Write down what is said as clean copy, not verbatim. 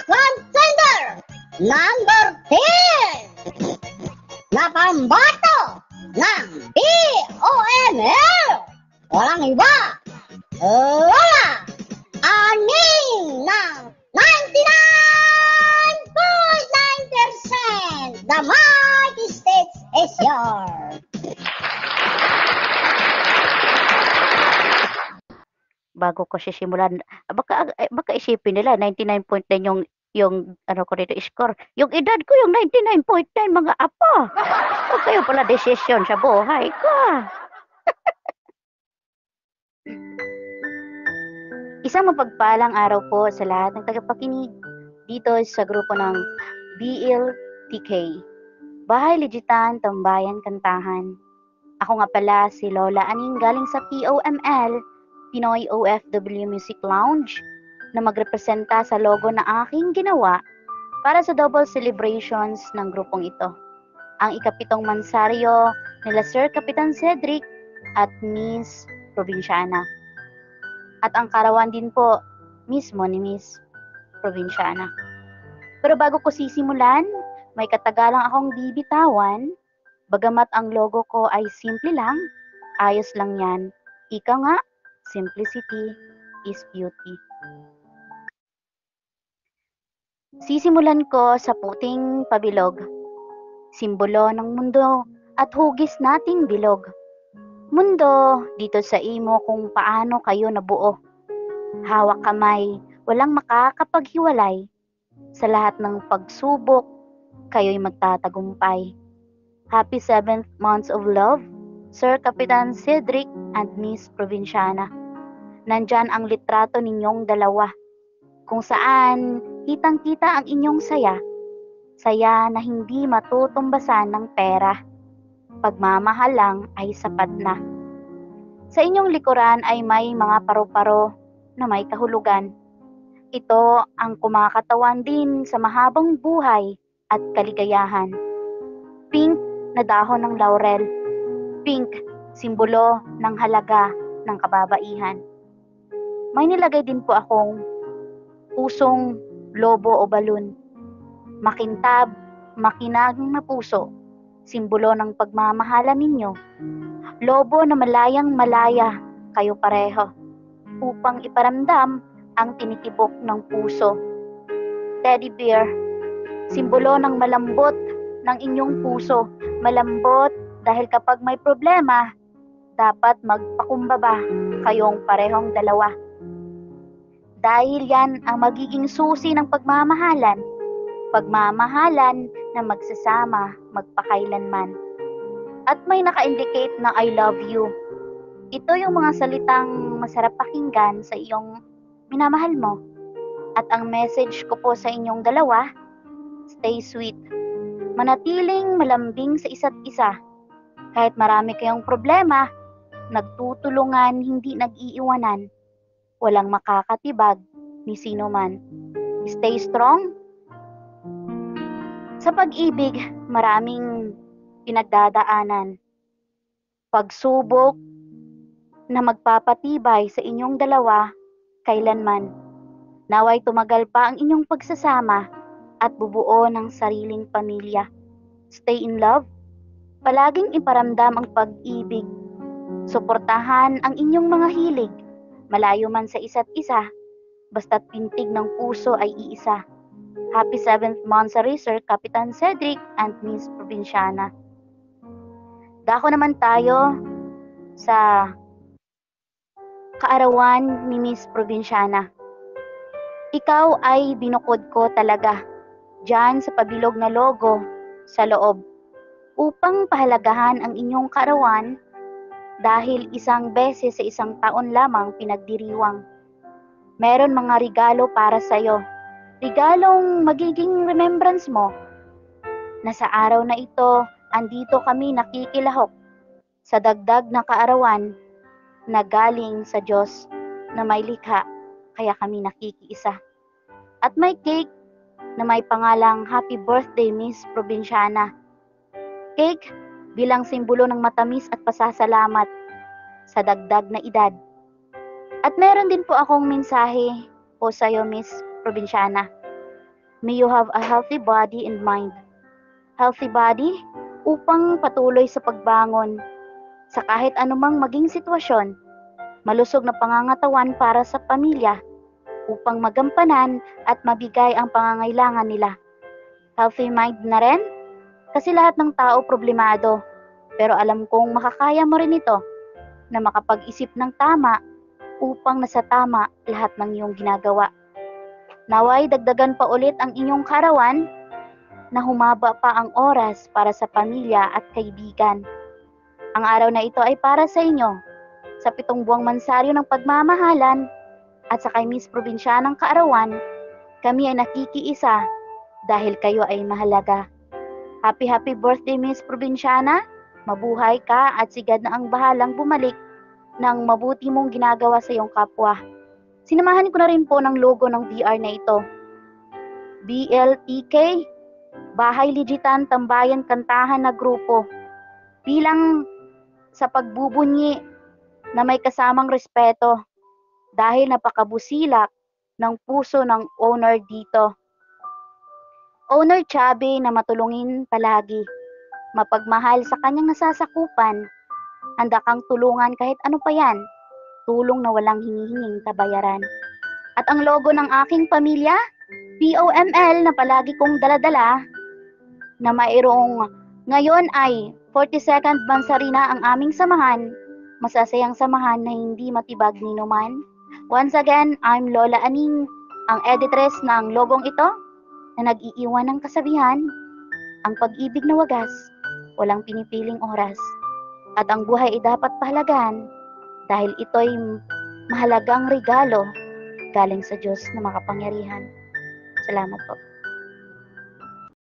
Contender number 10 na pambato ng BOML. Walang iba, Lola Aning ng 99.9%. The mighty stage is yours. Bago ko sisimulan, baka isipin nila 99.9 yung ano ko dito score. Yung edad ko yung 99.9 mga apa. Huwag kayo pala desisyon sa buhay ko. Isang mapagpalang araw po sa lahat ng tagapakinig dito sa grupo ng BLTK. Bahay Legitan, Tambayan, Kantahan. Ako nga pala si Lola Aning galing sa POML, Pinoy OFW Music Lounge, na magrepresenta sa logo na aking ginawa para sa double celebrations ng grupong ito. Ang ikapitong mansaryo nila Sir Kapitan Cedric at Miss Provinciana. At ang karawan din po mismo ni Miss Provinciana. Pero bago ko sisimulan, may katagalang akong bibitawan. Bagamat ang logo ko ay simple lang, ayos lang yan. Ika nga, simplicity is beauty. Sisimulan ko sa puting pabilog, simbolo ng mundo at hugis nating bilog. Mundo, dito sa imo kung paano kayo nabuo. Hawak kamay, walang makakapaghiwalay. Sa lahat ng pagsubok, kayo'y magtatagumpay. Happy 7th months of love, Sir Kapitan Cedric and Miss Provinciana. Nandyan ang litrato ninyong dalawa, kung saan kitang-kita ang inyong saya. Saya na hindi matutumbasan ng pera. Pagmamahal lang ay sapat na. Sa inyong likuran ay may mga paru-paro na may kahulugan. Ito ang kumakatawan din sa mahabang buhay at kaligayahan. Pink na dahon ng laurel. Pink, simbolo ng halaga ng kababaihan. May nilagay din po akong pusong lobo o balon. Makintab, makinang na puso, simbolo ng pagmamahalan ninyo. Lobo na malayang malaya kayo pareho, upang iparamdam ang tinitibok ng puso. Teddy bear, simbolo ng malambot ng inyong puso. Malambot dahil kapag may problema, dapat magpakumbaba kayong parehong dalawa. Dahil yan ang magiging susi ng pagmamahalan. Pagmamahalan na magsasama magpakailanman. At may naka-indicate na I love you. Ito yung mga salitang masarap pakinggan sa iyong minamahal mo. At ang message ko po sa inyong dalawa, stay sweet. Manatiling malambing sa isa't isa. Kahit marami kayong problema, nagtutulungan, hindi nag-iiwanan. Walang makakatibag ni sino man. Stay strong. Sa pag-ibig, maraming pinagdadaanan. Pagsubok na magpapatibay sa inyong dalawa kailanman. Naway tumagal pa ang inyong pagsasama at bubuo ng sariling pamilya. Stay in love. Palaging iparamdam ang pag-ibig. Suportahan ang inyong mga hilig. Malayo man sa isa't isa, basta't pintig ng puso ay iisa. Happy 7th monthsary, Sir Kapitan Cedric and Miss Provinciana. Dako naman tayo sa kaarawan ni Miss Provinciana. Ikaw ay binukod ko talaga dyan sa pabilog na logo sa loob upang pahalagahan ang inyong kaarawan dahil isang beses sa isang taon lamang pinagdiriwang. Meron mga regalo para sa'yo. Regalong magiging remembrance mo na sa araw na ito, andito kami nakikilahok sa dagdag na kaarawan na galing sa Diyos na may likha, kaya kami nakikiisa. At may cake na may pangalang Happy Birthday Miss Provinciana. Cake bilang simbolo ng matamis at pasasalamat sa dagdag na edad. At meron din po akong mensahe po sa iyo, Miss Provinciana. May you have a healthy body and mind. Healthy body upang patuloy sa pagbangon sa kahit anumang maging sitwasyon. Malusog na pangangatawan para sa pamilya upang magampanan at mabigay ang pangangailangan nila. Healthy mind na rin kasi lahat ng tao problemado, pero alam kong makakaya mo rin ito na makapag-isip ng tama upang nasa tama lahat ng iyong ginagawa. Naway dagdagan pa ulit ang inyong karawan na humaba pa ang oras para sa pamilya at kaibigan. Ang araw na ito ay para sa inyo, sa 7 buwang mansaryo ng pagmamahalan at sa kay Miss Provincianang Kaarawan, kami ay nakikiisa dahil kayo ay mahalaga. Happy birthday Miss Provinciana, mabuhay ka at sigad na ang bahalang bumalik ng mabuti mong ginagawa sa iyong kapwa. Sinamahan ko na rin po ng logo ng VR na ito. BLTK, Bahay Ligitan Tambayan Kantahan na Grupo. Bilang sa pagbubunyi na may kasamang respeto dahil napakabusilak ng puso ng owner dito. Owner Chubby na matulungin palagi, mapagmahal sa kanyang nasasakupan, handa kang tulungan kahit ano pa yan, tulong na walang hinihinging kabayaran. At ang logo ng aking pamilya, POML na palagi kong daladala, na mayroong ngayon ay 42nd bansari na ang aming samahan, masasayang samahan na hindi matibag ni numan. Once again, I'm Lola Aning, ang editress ng logong ito, na nag-iiwan ng kasabihan, ang pag-ibig na wagas, walang pinipiling oras, at ang buhay ay dapat pahalagahan dahil ito'y mahalagang regalo galing sa Diyos na makapangyarihan. Salamat po.